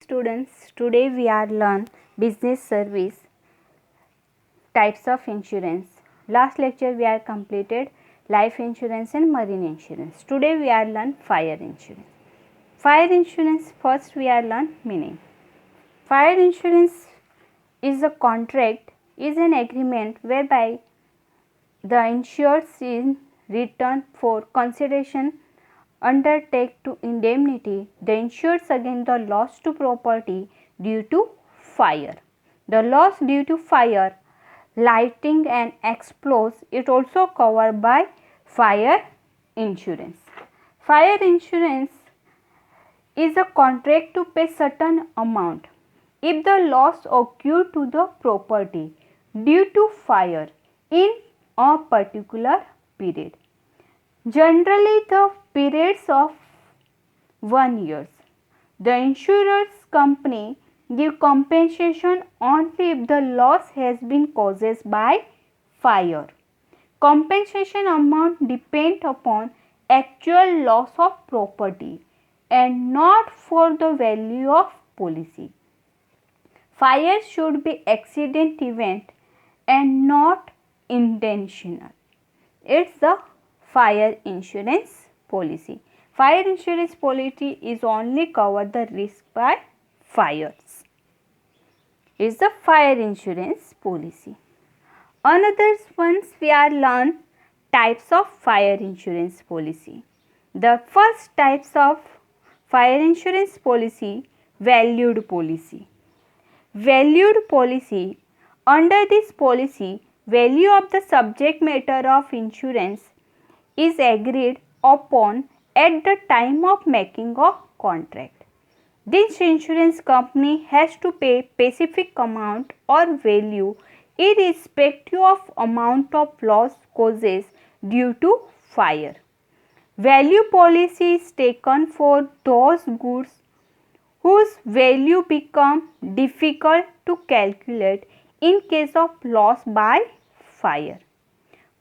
students, today we are learn business service types of insurance. Last lecture we are completed life insurance and marine insurance. Today we are learn fire insurance. Fire insurance first we are learn meaning. Fire insurance is a contract, is an agreement whereby the insured is in return for consideration undertake to indemnity the insured against the loss to property due to fire. The loss due to fire, lighting and explosion is also covered by fire insurance. Fire insurance is a contract to pay certain amount if the loss occurred to the property due to fire in a particular period. Generally, the periods of 1 year. The insurance company give compensation only if the loss has been caused by fire. Compensation amount depend upon actual loss of property and not for the value of policy. Fire should be accident event and not intentional. It's the fire insurance policy. Fire insurance policy is only cover the risk by fires. Is the fire insurance policy. Another ones we are learn types of fire insurance policy. The first types of fire insurance policy, valued policy. Valued policy. Under this policy, value of the subject matter of insurance is agreed upon at the time of making a contract. This insurance company has to pay specific amount or value irrespective of amount of loss causes due to fire. Value policy is taken for those goods whose value become difficult to calculate in case of loss by fire.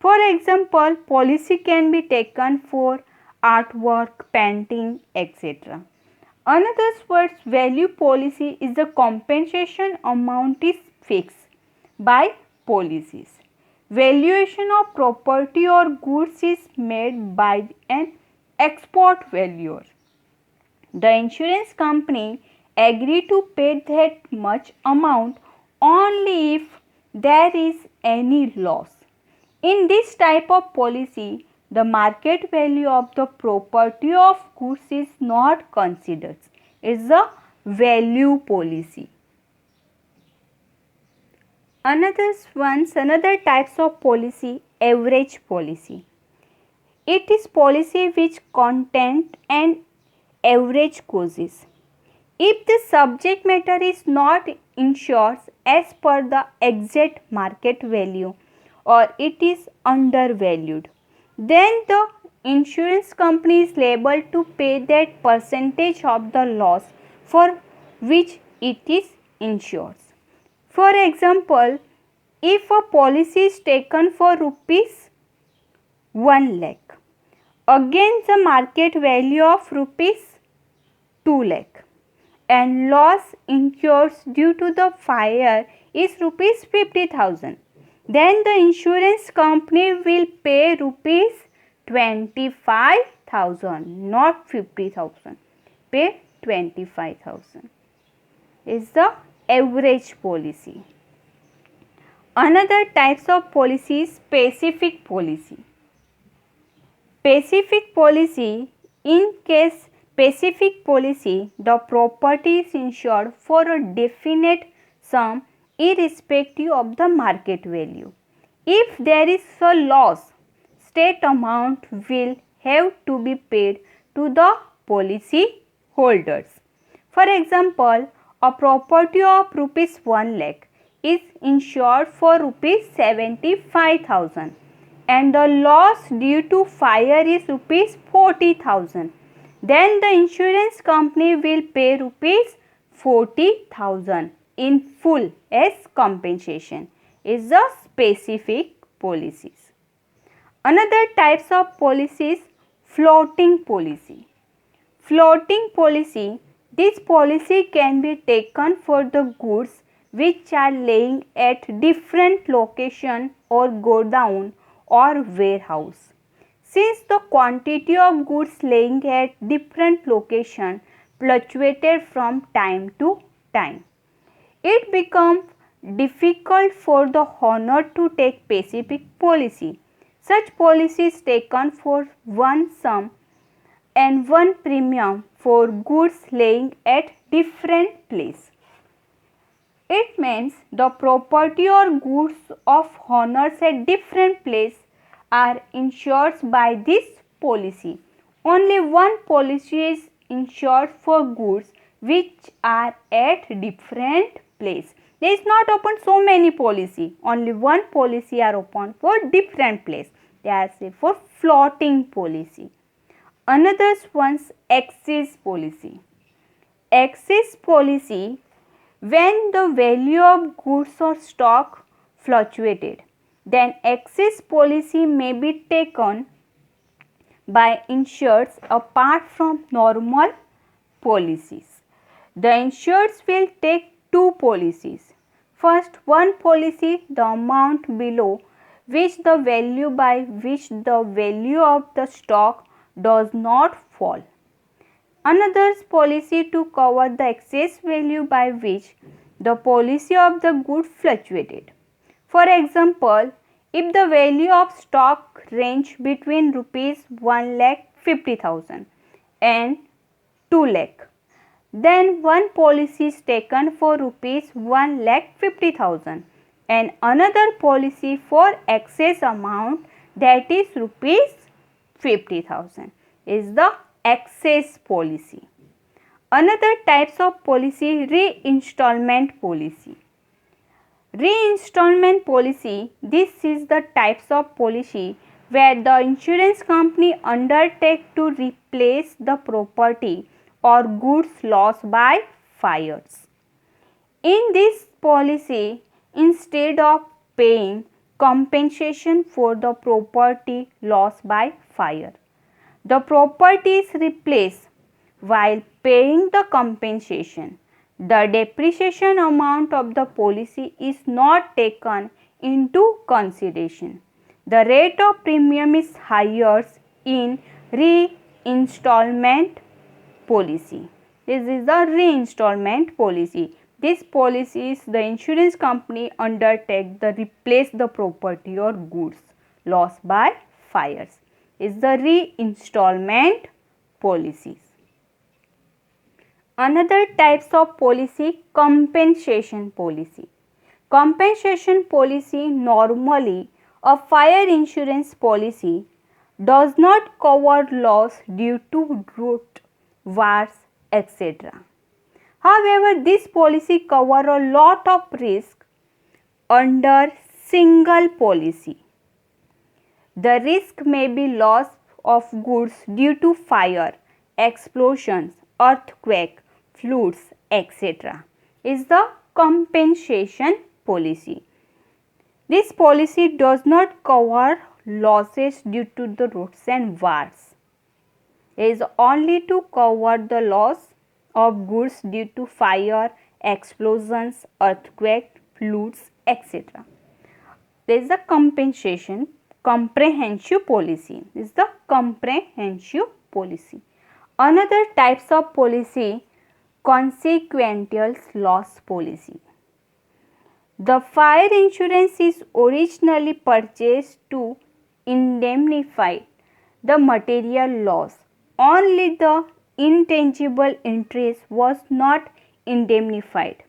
For example, policy can be taken for artwork, painting, etc. Another words, value policy is the compensation amount is fixed by policies. Valuation of property or goods is made by an expert valuer. The insurance company agree to pay that much amount only if there is any loss. In this type of policy, the market value of the property of goods is not considered. It is a value policy. Another types of policy, average policy. It is policy which content an average causes. If the subject matter is not insured as per the exact market value or it is undervalued, then the insurance company is liable to pay that percentage of the loss for which it is insured. For example, if a policy is taken for rupees 1 lakh against the market value of rupees 2 lakh and loss incurred due to the fire is rupees 50,000, then the insurance company will pay rupees 25,000, not 50,000. Pay 25,000. Is the average policy. Another types of policy is specific policy. Specific policy, in case specific policy, the property is insured for a definite sum irrespective of the market value. If there is a loss, state amount will have to be paid to the policy holders. For example, a property of rupees 1 lakh is insured for rupees 75,000 and the loss due to fire is rupees 40,000. Then the insurance company will pay rupees 40,000 in full as compensation. Is the specific policies. Another types of policies, floating policy. Floating policy, This policy can be taken for the goods which are laying at different location or godown or warehouse. Since the quantity of goods laying at different location fluctuated from time to time, it becomes difficult for the owner to take specific policy. Such policy is taken for one sum and one premium for goods laying at different place. It means the property or goods of owners at different place are insured by this policy. Only one policy is insured for goods which are at different place. There is not open so many policy. Only one policy are open for different place. They are say for floating policy. Another one's excess policy. Excess policy, when the value of goods or stock fluctuated, then excess policy may be taken by insureds apart from normal policies. The insureds will take two policies. First, one policy, the amount below which the value by which the value of the stock does not fall. Another policy to cover the excess value by which the policy of the good fluctuated. For example, if the value of stock range between rupees 1,50,000 and 2 lakh, then one policy is taken for rupees 1,50,000 and another policy for excess amount, that is rupees 50,000, is the excess policy. Another types of policy, reinstallment policy. Reinstallment policy, this is the types of policy where the insurance company undertake to replace the property or goods lost by fires. In this policy, instead of paying compensation for the property lost by fire, the property is replaced. While paying the compensation, the depreciation amount of the policy is not taken into consideration. The rate of premium is higher in reinstallment policy. This is the reinstallment policy. This policy is the insurance company undertake to replace the property or goods lost by fires. Is the reinstallment policies. Another types of policy, compensation policy. Compensation policy, normally a fire insurance policy, does not cover loss due to drought, wars, etc. However, this policy covers a lot of risk under single policy. The risk may be loss of goods due to fire, explosions, earthquake, floods, etc. is the compensation policy. This policy does not cover losses due to the riots and wars. It is only to cover the loss of goods due to fire, explosions, earthquake, floods, etc. There is a compensation comprehensive policy. This is the comprehensive policy. Another types of policy, consequential loss policy. The fire insurance is originally purchased to indemnify the material loss. Only the intangible interest was not indemnified.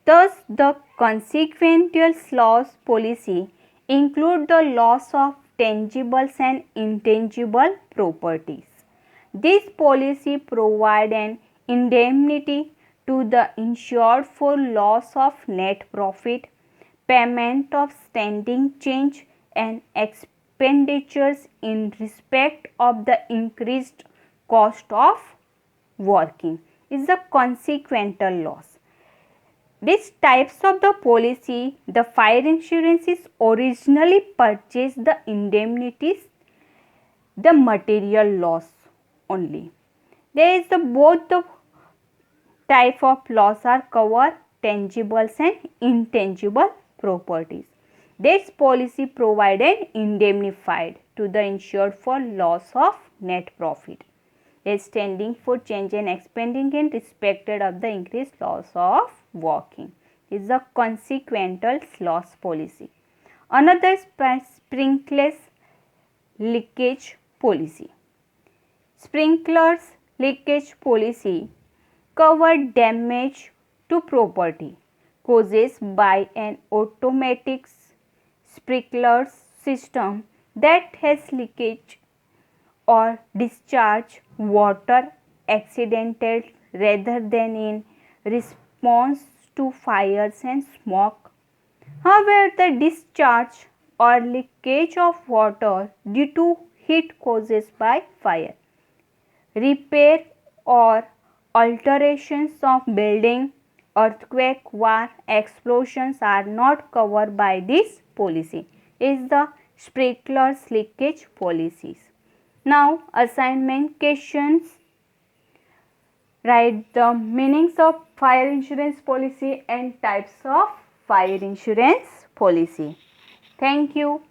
Thus, the consequential loss policy include the loss of tangible and intangible properties. This policy provides an indemnity to the insured for loss of net profit, payment of standing change and expenditures in respect of the increased cost of working. Is the consequential loss. These types of the policy, the fire insurance is originally purchased the indemnities, the material loss only. There is the both the type of loss are cover tangibles and intangible properties. This policy provided indemnified to the insured for loss of net profit. Is standing for change and expanding in respected of the increased loss of working. Is a consequential loss policy. Another sprinklers leakage policy. Sprinklers leakage policy cover damage to property causes by an automatic sprinkler system that has leakage or discharge water accidental rather than in response to fires and smoke. However, the discharge or leakage of water due to heat causes by fire, repair or alterations of building, earthquake, war, explosions are not covered by this policy. Is the sprinklers leakage policies. Now, assignment questions. Write the meanings of fire insurance policy and types of fire insurance policy. Thank you.